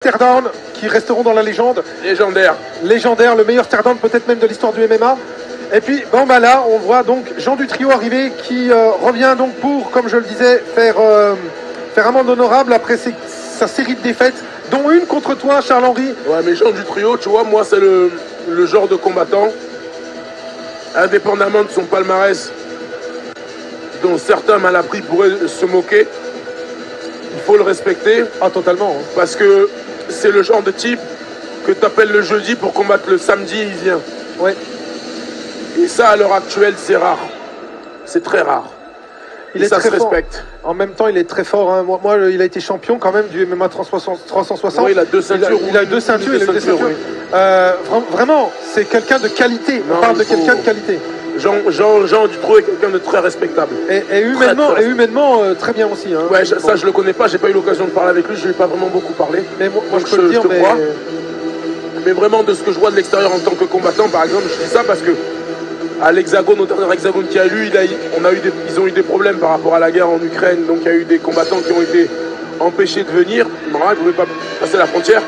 teardowns qui resteront dans la légende. Légendaire. Légendaire, le meilleur teardown peut-être même de l'histoire du MMA. Et puis, bon bah là, on voit donc Jean du Trio arriver qui revient donc pour, comme je le disais, faire amende honorable après sa série de défaites, dont une contre toi, Charles-Henri. Ouais, mais Jean du Trio, tu vois, moi, c'est le genre de combattant, indépendamment de son palmarès, dont certains mal appris pourraient se moquer, il faut le respecter. Ah, totalement. Hein. Parce que c'est le genre de type que tu appelles le jeudi pour combattre le samedi, il vient. Ouais. Et ça, à l'heure actuelle, c'est rare. C'est très rare. Il est ça très se fort. respecte. En même temps, il est très fort. Hein. Moi, il a été champion quand même du MMA 360. Oui, il a 2 ceintures. Il a 2 ceintures. Il a 2 ceintures. Oui. Vraiment, c'est quelqu'un de qualité. On parle de quelqu'un de qualité. Jean du Trio est quelqu'un de très respectable. Et humainement, très bien aussi. Hein. Ouais, ça, je le connais pas. J'ai pas eu l'occasion de parler avec lui. Je lui ai pas vraiment beaucoup parlé. Mais moi je peux le dire, mais... Mais vraiment, de ce que je vois de l'extérieur en tant que combattant, par exemple, je dis ça parce que à l'Hexagone, au dernier Hexagone qu'il y a eu, ils ont eu des problèmes par rapport à la guerre en Ukraine. Donc il y a eu des combattants qui ont été empêchés de venir. Ils ne pouvaient pas passer la frontière.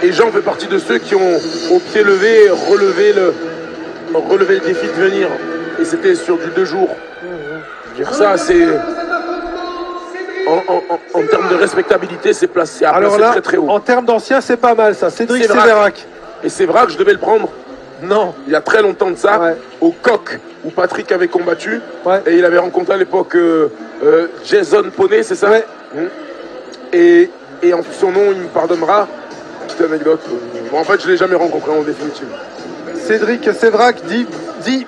Et Jean fait partie de ceux qui ont, au pied levé, relevé le défi de venir. Et c'était sur du 2 jours. Dire ça, c'est... En termes de respectabilité, c'est placé très très haut. En termes d'anciens, c'est pas mal ça. Cédric Sévérac. Et c'est vrai que je devais le prendre. Non. Il y a très longtemps de ça, ouais. Au Coq, où Patrick avait combattu. Ouais. Et il avait rencontré à l'époque Jason Poney, c'est ça? Ouais. Et en son nom, il me pardonnera. Petite anecdote. Bon, en fait, je ne l'ai jamais rencontré en définitive. Cédric Sévérac dit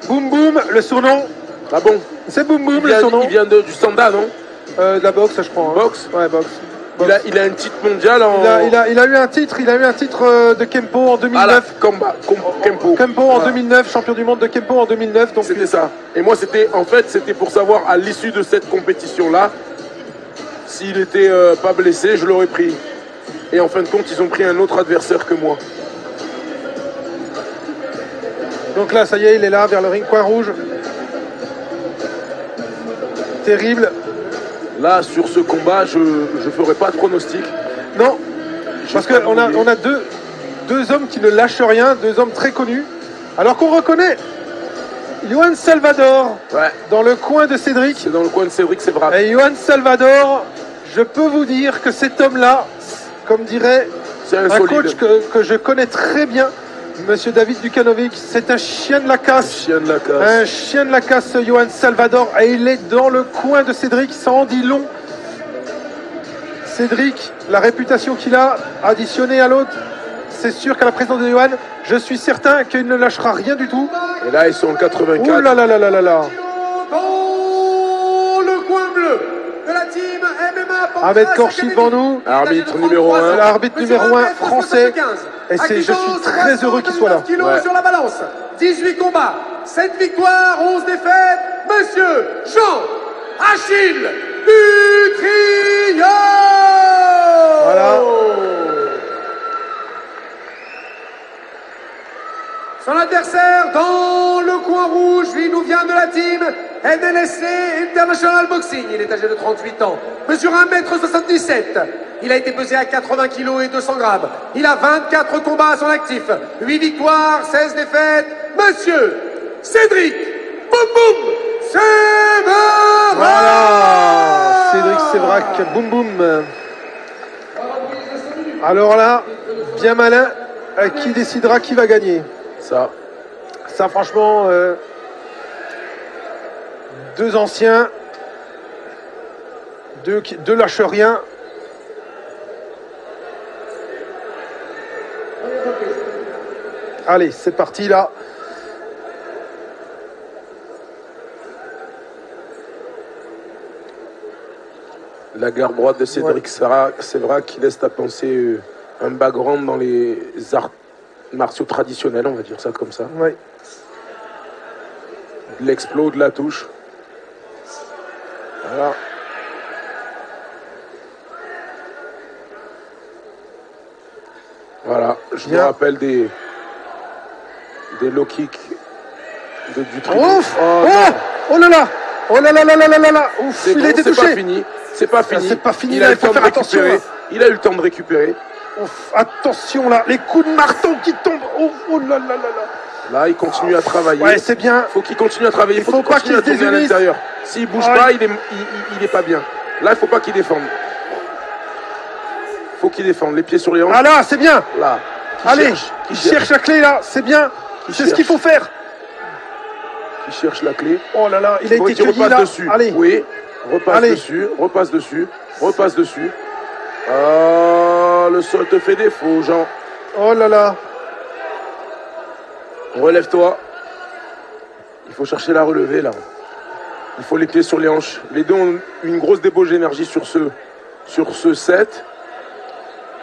Boum Boum, le surnom. Ah bon? C'est Boum Boum, le surnom. Il vient du Sanda, non? De la boxe, je crois. Hein. Boxe? Ouais, boxe. Il a un titre mondial en... Il a eu un titre de Kempo en 2009. Kempo en 2009, champion du monde de Kempo en 2009. C'était ça. Et moi, c'était pour savoir à l'issue de cette compétition-là, s'il n'était pas blessé, je l'aurais pris. Et en fin de compte, ils ont pris un autre adversaire que moi. Donc là, ça y est, il est là, vers le ring, coin rouge. Terrible. Là, sur ce combat, je ne ferai pas de pronostic. Non, parce qu'on a deux hommes qui ne lâchent rien, 2 hommes très connus. Alors qu'on reconnaît Johan Salvador dans le coin de Cédric. C'est dans le coin de Cédric, c'est vrai. Et Johan Salvador, je peux vous dire que cet homme-là, comme dirait un coach que je connais très bien, Monsieur David Dukanovic, c'est un chien de la casse. Un chien de la casse, Johan Salvador. Et il est dans le coin de Cédric, ça en dit long. Cédric, la réputation qu'il a, additionnée à l'autre, c'est sûr qu'à la présence de Johan, je suis certain qu'il ne lâchera rien du tout. Et là, ils sont en 84. Ouh là là là là là là. Dans le coin bleu de la team MMA. Ahmed Korchi devant nous. Arbitre numéro 1. L'arbitre numéro 1 français. Et je suis très heureux qu'il soit là. Kilos sur la balance. 18 combats, 7 victoires, 11 défaites. Monsieur Jean-Achille du Trio. Voilà. Son adversaire dans le coin rouge, lui nous vient de la team NLSC International Boxing. Il est âgé de 38 ans, mesure 1m77. Il a été pesé à 80 kg et 200 grammes. Il a 24 combats à son actif, 8 victoires, 16 défaites. Monsieur Cédric Boum Boum Sévérac. Voilà, Cédric Sévérac, Boum Boum. Alors là, bien malin, qui décidera qui va gagner. Ça franchement, 2 anciens, 2 lâchent rien. Allez, c'est parti là. La garde droite de Cédric Sévérac qui laisse à penser un background dans les arts martiaux traditionnels, on va dire ça comme ça. Oui. De l'explos, de la touche. Voilà. Voilà, je me rappelle des low kicks du Trio. Ouf, oh là là. Oh là là là là là là là. Ouf, il a été touché. C'est pas fini. C'est pas fini. C'est pas fini, Il a eu il faut faire attention. Il a eu le temps de récupérer. Ouf, attention là, les coups de marteau qui tombent. Oh là là là là. Là, il continue à travailler. Ouais, c'est bien. Faut qu'il continue à travailler. Il faut pas qu'il se tourner à désunisse. l'intérieur. S'il bouge pas, il est pas bien. Là, il faut pas qu'il défende. Faut qu'il défende. Les pieds sur les hanches. Ah là, c'est bien. Là. Allez, il cherche la clé là, c'est bien. C'est ce qu'il faut faire. Il cherche la clé. Oh là là, il a été cueilli là. Dessus. Allez. Oui. Repasse dessus. Repasse dessus. Repasse dessus. Oh, le sol te fait défaut, Jean. Oh là là. Relève-toi. Il faut chercher la relevée là. Il faut les pieds sur les hanches. Les deux ont une grosse débauche d'énergie sur ce set.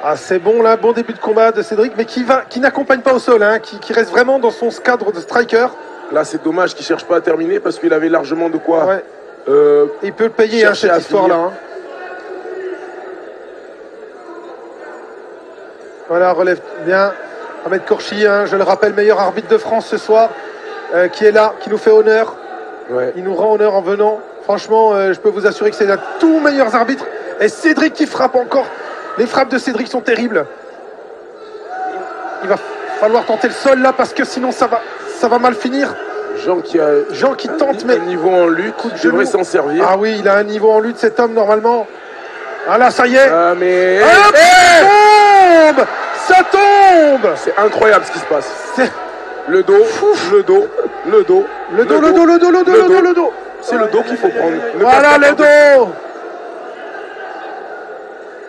Ah, c'est bon là, bon début de combat de Cédric, mais qui n'accompagne pas au sol, hein, qui reste vraiment dans son cadre de striker. Là, c'est dommage qu'il cherche pas à terminer parce qu'il avait largement de quoi. Ouais. Il peut le payer, hein, cette histoire-là. Hein. Voilà, relève bien. Ahmed Kourchi, hein, je le rappelle, meilleur arbitre de France ce soir, qui est là, qui nous fait honneur. Ouais. Il nous rend honneur en venant. Franchement, je peux vous assurer que c'est l'un des tout meilleurs arbitres. Et Cédric qui frappe encore. Les frappes de Cédric sont terribles. Il va falloir tenter le sol là parce que sinon ça va mal finir. Jean qui tente, mais un niveau en lutte, il devrait s'en servir. Ah oui, il a un niveau en lutte cet homme normalement. Ah là, ça y est. Ah mais hop, ça tombe. Ça tombe. C'est incroyable ce qui se passe. Le dos, le dos, le dos, le dos, le dos, le dos, le dos, le dos, le dos. C'est le dos qu'il faut prendre. Voilà le dos.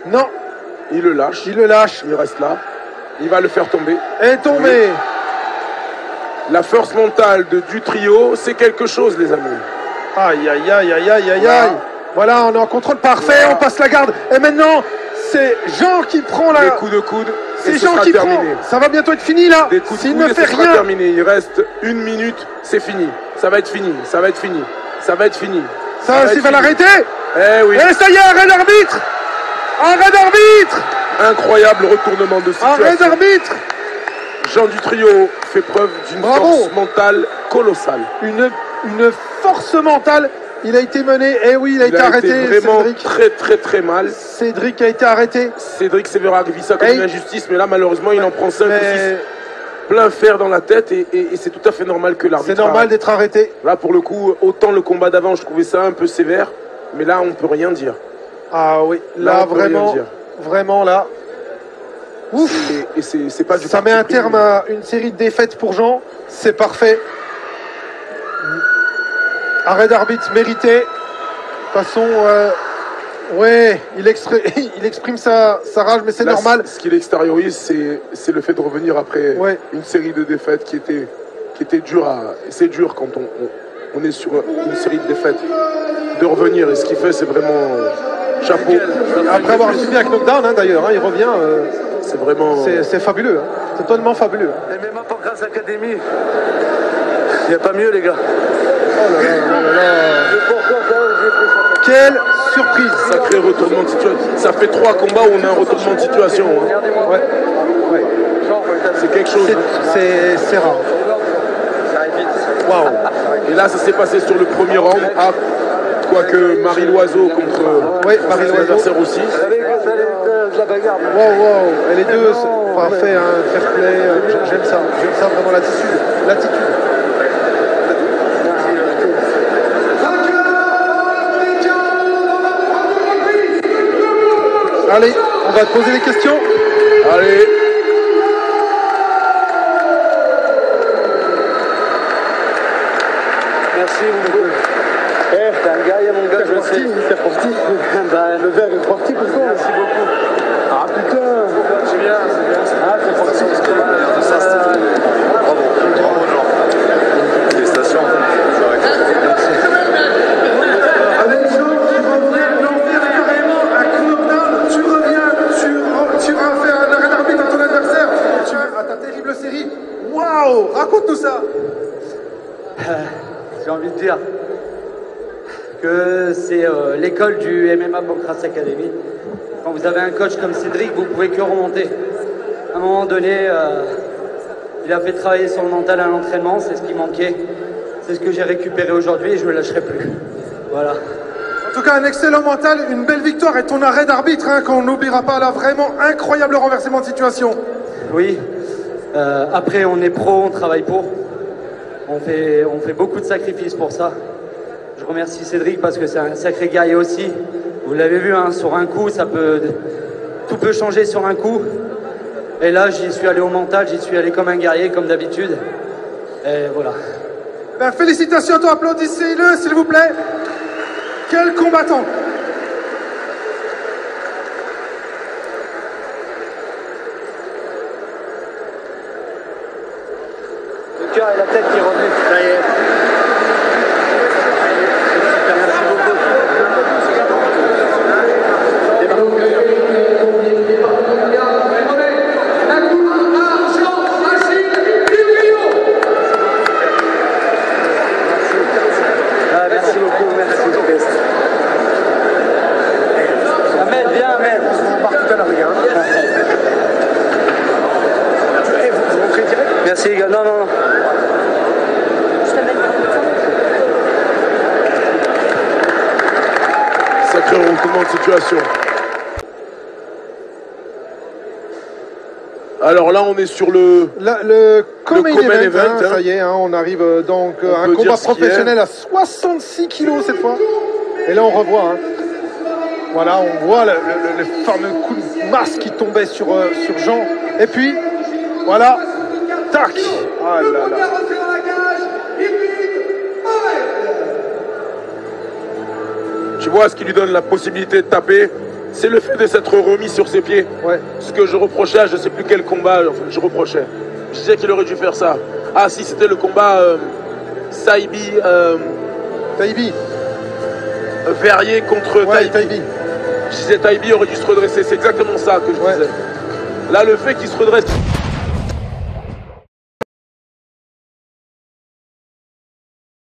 Non. Il le lâche. Il le lâche. Il reste là. Il va le faire tomber. Et tomber. Oui. La force mentale du trio, c'est quelque chose, les amis. Aïe, aïe, aïe, aïe, aïe, aïe, aïe. Voilà, on est en contrôle parfait, on passe la garde. Et maintenant, c'est Jean qui prend la... Les coups de coude. C'est Jean qui prend. Ça va bientôt être fini, là. S'il ne fait rien. Terminé. Il reste 1 minute, c'est fini. Ça va être fini, ça va être fini. Ça va être fini. Ça va l'arrêter. Eh oui. Et ça y est, arrêt d'arbitre. Arrêt d'arbitre. Incroyable retournement de situation. Arrêt d'arbitre. Jean du trio fait preuve d'une force mentale colossale. Une force mentale. Il a été mené, et oui, il a été arrêté. Vraiment Cédric. Très très très mal. Cédric a été arrêté. Cédric Sévérin a vu ça comme une injustice, mais là malheureusement il en prend 5 ou 6 plein fer dans la tête et c'est tout à fait normal que l'arbitre. C'est normal d'être arrêté. Là pour le coup, autant le combat d'avant, je trouvais ça un peu sévère, mais là on peut rien dire. Ah oui, là vraiment là. Ouf. Et c'est pas du ça met un terme à une série de défaites pour Jean. C'est parfait. Arrêt d'arbitre mérité. De toute façon, ouais, il exprime sa rage, mais c'est normal. Ce qu'il extériorise, c'est le fait de revenir après une série de défaites qui était dure c'est dur quand on est sur une série de défaites. De revenir, et ce qu'il fait, c'est vraiment chapeau. Après avoir subi avec knockdown, hein, d'ailleurs, hein, il revient. C'est vraiment. C'est fabuleux. Hein. C'est totalement fabuleux. MMA Pancras Academy. Il n'y a pas mieux, les gars. Oh là là là là. Quelle surprise. Sacré retournement de situation. Ça fait 3 combats où on a un retournement de situation. Hein. Ouais. C'est quelque chose. C'est rare. Waouh. Et là, ça s'est passé sur le premier round. Quoique Marie Loiseau contre Marie Loiseau adversaire aussi. Wow. Et les deux, parfait, hein, fair play. J'aime ça vraiment l'attitude. Allez, on va te poser des questions. Allez. Merci beaucoup. T'es un gars, mon gars, je sais. T'es profité. Le verre est trop petit pour toi. Merci beaucoup. Ah putain. C'est bien. Ah, t'es profité parce que ça, c'était bravo. Bravo, Jean. Félicitations. Waouh, raconte-nous ça. J'ai envie de dire que c'est l'école du MMA Pancras Academy. Quand vous avez un coach comme Cédric, vous pouvez que remonter. À un moment donné, il a fait travailler son mental à l'entraînement, c'est ce qui manquait. C'est ce que j'ai récupéré aujourd'hui et je ne le lâcherai plus. Voilà. tout cas, un excellent mental, une belle victoire et ton arrêt d'arbitre hein, qu'on n'oubliera pas là. Vraiment incroyable renversement de situation. Oui. Après, on est pro, on travaille pour. On fait beaucoup de sacrifices pour ça. Je remercie Cédric parce que c'est un sacré guerrier aussi. Vous l'avez vu, hein, sur un coup, tout peut changer sur un coup. Et là, j'y suis allé au mental, j'y suis allé comme un guerrier, comme d'habitude. Et voilà. Ben, félicitations à toi, applaudissez-le s'il vous plaît. Quel combattant! Le cœur et la tête qui est revenu. Ça y est. Merci beaucoup, merci. Ahmed, viens Ahmed. On part tout à l'heure, les gars. Vous rentrez direct? Merci les gars, non. Sacré retournement de situation. Alors là, on est sur le co-main event, hein. ça y est, hein, on arrive donc à un combat professionnel à 66 kilos cette fois. Et là, on revoit. Hein. Voilà, on voit le fameux coup de masse qui tombait sur Jean. Et puis, voilà, tac. Ah là là. Tu vois, ce qui lui donne la possibilité de taper, c'est le fait de s'être remis sur ses pieds. Ouais. Ce que je reprochais à je sais plus quel combat, enfin, je reprochais. Je disais qu'il aurait dû faire ça. Ah si, c'était le combat Saibi. Taibi. Verrier contre Ouais, Taibi. Taibi. Je disais Taibi aurait dû se redresser, c'est exactement ça que je disais. Là, le fait qu'il se redresse...